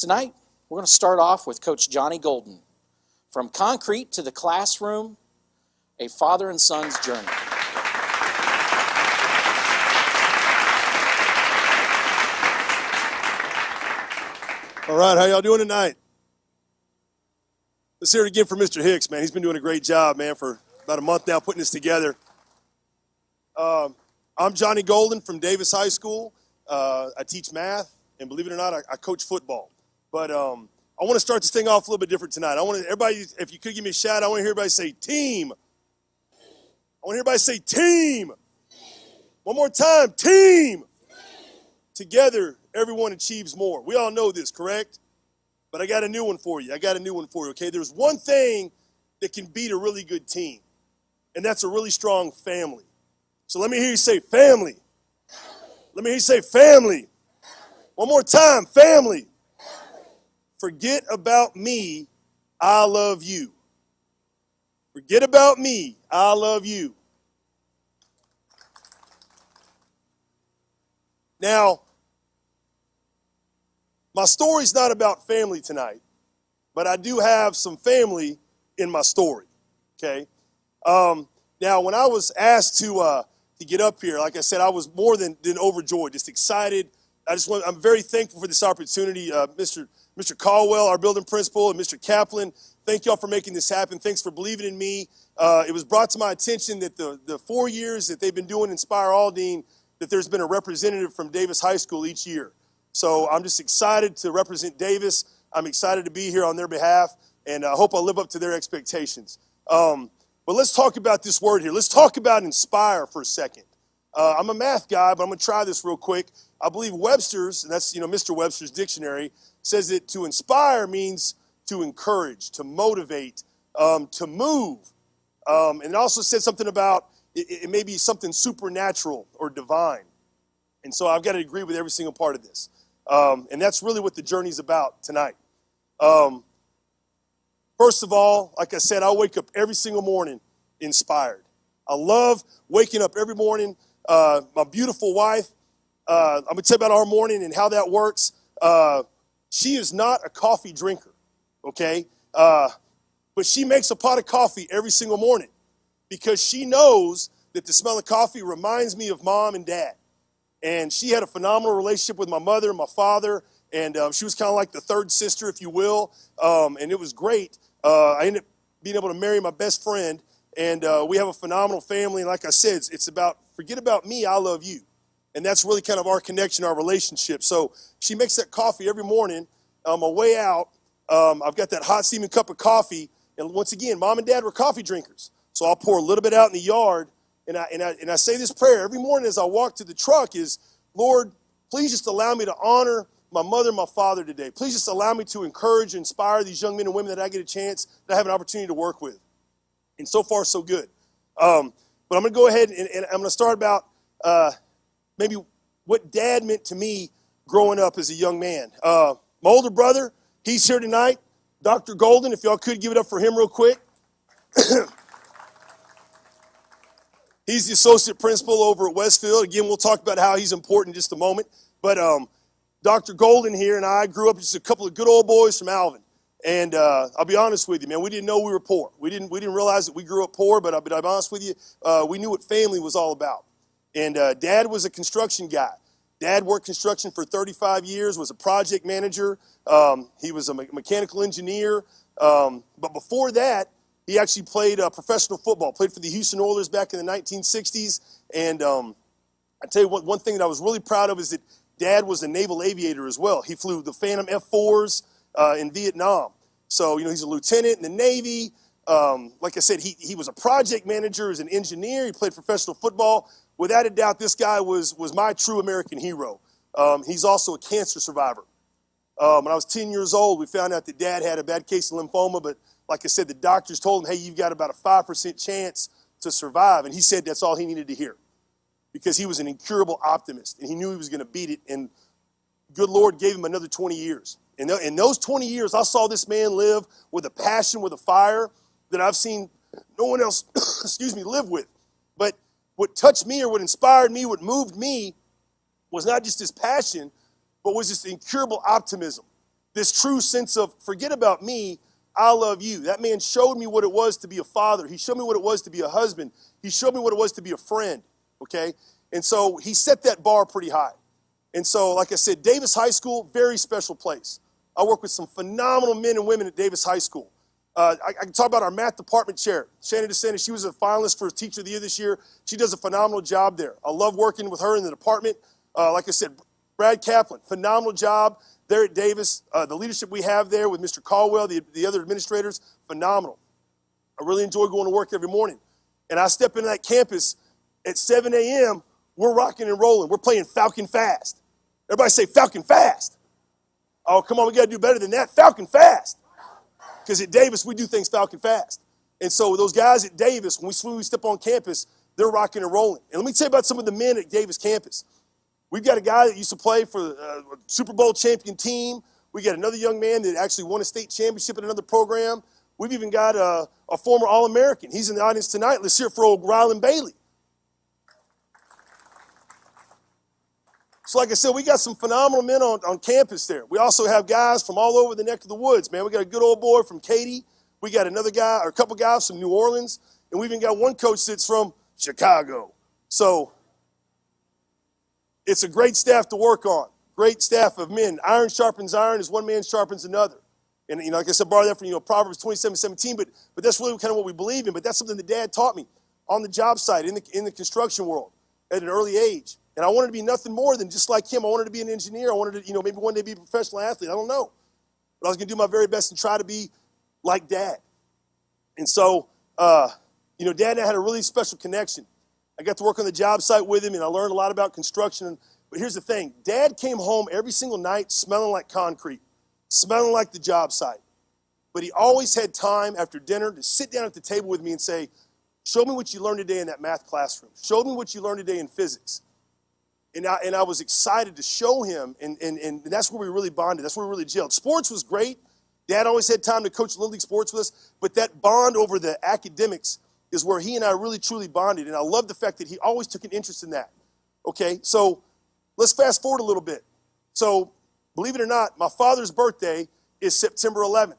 Tonight, we're going to start off with Coach Johnny Golden. From concrete to the classroom, a father and son's journey. All right, how y'all doing tonight? Let's hear it again for Mr. Hicks, man. He's been doing a great job, man, for about a month now putting this together. I'm Johnny Golden from Davis High School. I teach math, and believe it or not, I coach football. But I want to start this thing off a little bit different tonight. I want everybody, if you could give me a shout, I want to hear everybody say team. I want to hear everybody say team. One more time, team. Together, everyone achieves more. We all know this, correct? But I got a new one for you. Okay? There's one thing that can beat a really good team, and that's a really strong family. So let me hear you say family. Let me hear you say family. One more time, family. Forget about me, I love you. Forget about me, I love you. Now, my story's not about family tonight, but I do have some family in my story, okay? Now, when I was asked to get up here, like I said, I was more than overjoyed, just excited. I'm very thankful for this opportunity. Mr. Caldwell, our building principal, and Mr. Kaplan, thank y'all for making this happen. Thanks for believing in me. It was brought to my attention that the 4 years that they've been doing Inspire Aldine, that there's been a representative from Davis High School each year. So I'm just excited to represent Davis. I'm excited to be here on their behalf, and I hope I live up to their expectations. But let's talk about this word here. Let's talk about inspire for a second. I'm a math guy, but I'm going to try this real quick. I believe Webster's, and that's Mr. Webster's dictionary, says that to inspire means to encourage, to motivate, to move. And it also said something about it may be something supernatural or divine. And so I've got to agree with every single part of this. And that's really what the journey's about tonight. First of all, like I said, I wake up every single morning inspired. I love waking up every morning. My beautiful wife, I'm going to tell you about our morning and how that works. She is not a coffee drinker, okay? But she makes a pot of coffee every single morning because she knows that the smell of coffee reminds me of mom and dad. And she had a phenomenal relationship with my mother and my father, and she was kind of like the third sister, if you will, and it was great. I ended up being able to marry my best friend, and we have a phenomenal family, and like I said, it's about, forget about me, I love you. And that's really kind of our connection, our relationship. So she makes that coffee every morning. On my way out, I've got that hot steaming cup of coffee, and once again, mom and dad were coffee drinkers. So I'll pour a little bit out in the yard, and I say this prayer every morning as I walk to the truck is, Lord, please just allow me to honor my mother and my father today. Please just allow me to encourage and inspire these young men and women that I get a chance, that I have an opportunity to work with. And so far, so good. But I'm going to go ahead and I'm going to start about maybe what dad meant to me growing up as a young man. My older brother, he's here tonight, Dr. Golden. If y'all could give it up for him real quick. He's the associate principal over at Westfield. Again, we'll talk about how he's important in just a moment. But Dr. Golden here and I grew up just a couple of good old boys from Alvin. And I'll be honest with you, man, we didn't know we were poor. We didn't realize that we grew up poor, but I'll be honest with you, we knew what family was all about. And Dad was a construction guy. Dad worked construction for 35 years, was a project manager. He was a mechanical engineer. But before that, he actually played professional football, played for the Houston Oilers back in the 1960s. And I tell you what, one thing that I was really proud of is that Dad was a naval aviator as well. He flew the Phantom F-4s in Vietnam. So, he's a lieutenant in the Navy. Like I said, he was a project manager, as an engineer. He played professional football. Without a doubt, this guy was my true American hero. He's also a cancer survivor. When I was 10 years old, we found out that Dad had a bad case of lymphoma, but like I said, the doctors told him, hey, you've got about a 5% chance to survive. And he said that's all he needed to hear because he was an incurable optimist, and he knew he was going to beat it. And good Lord gave him another 20 years. And in those 20 years, I saw this man live with a passion, with a fire that I've seen no one else, live with. But what touched me or what inspired me, what moved me was not just his passion, but was this incurable optimism. This true sense of forget about me, I love you. That man showed me what it was to be a father. He showed me what it was to be a husband. He showed me what it was to be a friend, okay? And so he set that bar pretty high. And so, like I said, Davis High School, very special place. I work with some phenomenal men and women at Davis High School. I can talk about our math department chair, Shannon DeSantis. She was a finalist for Teacher of the Year this year. She does a phenomenal job there. I love working with her in the department. Like I said, Brad Kaplan, phenomenal job there at Davis. The leadership we have there with Mr. Caldwell, the other administrators, phenomenal. I really enjoy going to work every morning. And I step into that campus at 7 a.m., we're rocking and rolling. We're playing Falcon Fast. Everybody say Falcon Fast. Oh, come on, we got to do better than that. Falcon Fast. Because at Davis, we do things Falcon Fast. And so those guys at Davis, when we step on campus, they're rocking and rolling. And let me tell you about some of the men at Davis campus. We've got a guy that used to play for a Super Bowl champion team. We got another young man that actually won a state championship in another program. We've even got a former All-American. He's in the audience tonight. Let's hear it for old Rylan Bailey. So like I said, we got some phenomenal men on campus there. We also have guys from all over the neck of the woods, man. We got a good old boy from Katy. We got another guy, or a couple guys from New Orleans. And we even got one coach that's from Chicago. So it's a great staff to work on. Great staff of men. Iron sharpens iron as one man sharpens another. And, like I said, borrow that from, Proverbs 27:17, but that's really kind of what we believe in. But that's something that Dad taught me on the job site, in the construction world at an early age. And I wanted to be nothing more than just like him. I wanted to be an engineer. I wanted to, maybe one day be a professional athlete. I don't know. But I was going to do my very best and try to be like Dad. And so, Dad and I had a really special connection. I got to work on the job site with him, and I learned a lot about construction. But here's the thing. Dad came home every single night smelling like concrete, smelling like the job site. But he always had time after dinner to sit down at the table with me and say, show me what you learned today in that math classroom. Show me what you learned today in physics. And I was excited to show him, and that's where we really bonded. That's where we really gelled. Sports was great. Dad always had time to coach Little League sports with us, but that bond over the academics is where he and I really, truly bonded, and I love the fact that he always took an interest in that. Okay, so let's fast forward a little bit. So believe it or not, my father's birthday is September 11th.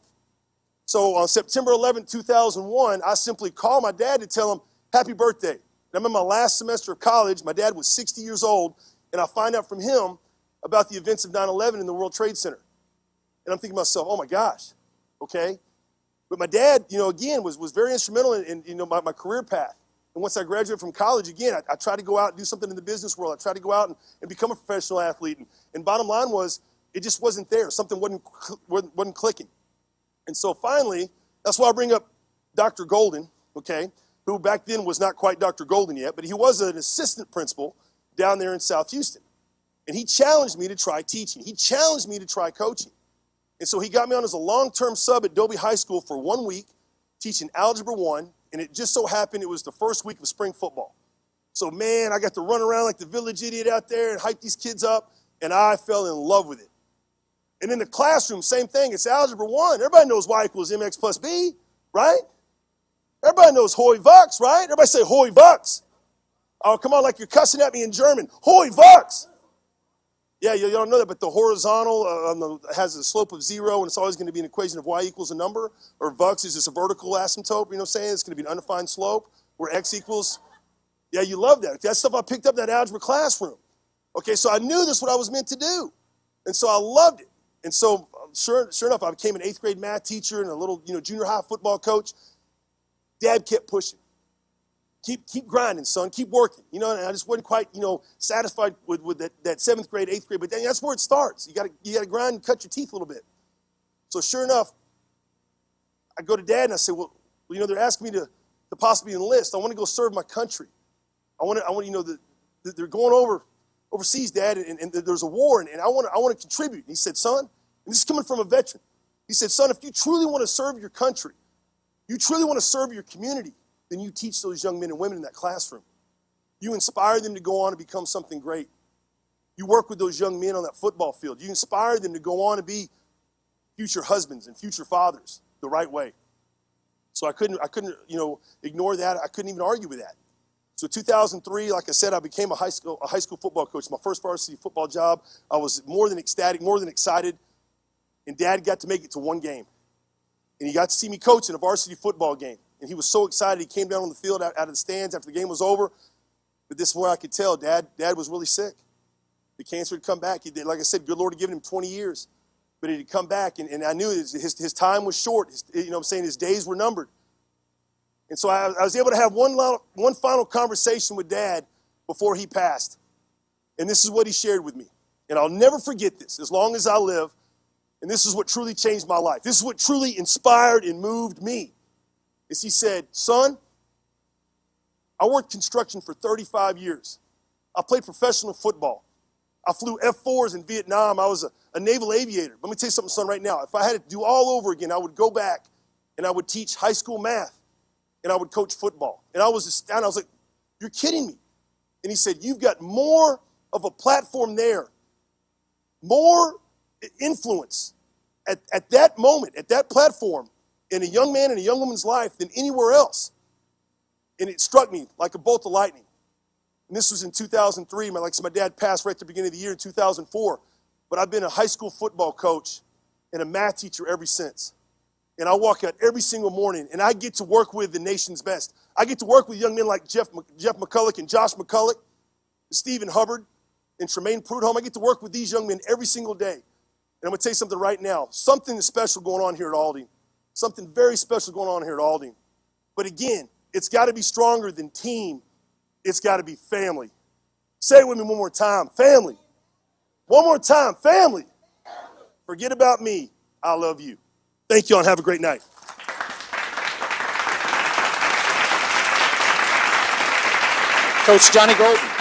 So on September 11th, 2001, I simply called my dad to tell him, happy birthday. I'm in my last semester of college. My dad was 60 years old, and I find out from him about the events of 9/11 in the World Trade Center. And I'm thinking to myself, oh my gosh, okay. But my dad, again, was very instrumental in my career path. And once I graduated from college, again, I tried to go out and do something in the business world. I tried to go out and become a professional athlete. And bottom line was, it just wasn't there. Something wasn't clicking. And so finally, that's why I bring up Dr. Golden, okay, who back then was not quite Dr. Golden yet, but he was an assistant principal down there in South Houston. And he challenged me to try teaching. He challenged me to try coaching. And so he got me on as a long-term sub at Dobie High School for 1 week, teaching Algebra 1, and it just so happened it was the first week of spring football. So, man, I got to run around like the village idiot out there and hype these kids up, and I fell in love with it. And in the classroom, same thing. It's Algebra 1. Everybody knows y equals mx plus b, right? Everybody knows hoi vux, right? Everybody say hoi vux. Oh, come on, like you're cussing at me in German. Hoi vux. Yeah, you don't know that, but the horizontal has a slope of 0, and it's always going to be an equation of y equals a number, or vux is just a vertical asymptote, you know what I'm saying? It's going to be an undefined slope, where x equals, yeah, you love that. That's stuff I picked up in that algebra classroom. Okay, so I knew this is what I was meant to do, and so I loved it. And so, sure enough, I became an 8th grade math teacher and a little, junior high football coach. Dad kept pushing. Keep grinding, son. Keep working. And I just wasn't quite, satisfied with that 7th grade, 8th grade. But then that's where it starts. You got to grind and cut your teeth a little bit. So sure enough, I go to Dad and I say, well, they're asking me to possibly enlist. I want to go serve my country. I want they're going overseas, Dad, and there's a war, and I want to contribute. And he said, son, and this is coming from a veteran. He said, son, if you truly want to serve your country, you truly want to serve your community, then you teach those young men and women in that classroom. You inspire them to go on and become something great. You work with those young men on that football field. You inspire them to go on and be future husbands and future fathers the right way. So I couldn't ignore that. I couldn't even argue with that. So 2003, like I said, I became a high school football coach. My first varsity football job. I was more than ecstatic, more than excited. And Dad got to make it to one game. And he got to see me coach in a varsity football game. And he was so excited. He came down on the field out of the stands after the game was over. But this is where I could tell Dad was really sick. The cancer had come back. He did, like I said, good Lord had given him 20 years. But it had come back, and I knew his time was short. His days were numbered. And so I was able to have one final conversation with Dad before he passed. And this is what he shared with me. And I'll never forget this as long as I live. And this is what truly changed my life. This is what truly inspired and moved me. Is he said, son, I worked construction for 35 years. I played professional football. I flew F-4s in Vietnam. I was a naval aviator. Let me tell you something, son, right now. If I had to do all over again, I would go back and I would teach high school math and I would coach football. And I was astounded. I was like, you're kidding me. And he said, you've got more of a platform there, more influence at that moment, at that platform, in a young man and a young woman's life than anywhere else. And it struck me like a bolt of lightning. And this was in 2003. My dad passed right at the beginning of the year in 2004. But I've been a high school football coach and a math teacher ever since. And I walk out every single morning, and I get to work with the nation's best. I get to work with young men like Jeff McCulloch and Josh McCulloch, Stephen Hubbard, and Tremaine Prudhomme. I get to work with these young men every single day. And I'm going to tell you something right now. Something special going on here at Aldine. Something very special going on here at Aldine. But again, it's got to be stronger than team. It's got to be family. Say it with me one more time. Family. One more time. Family. Forget about me. I love you. Thank you all and have a great night. Coach Johnny Golden.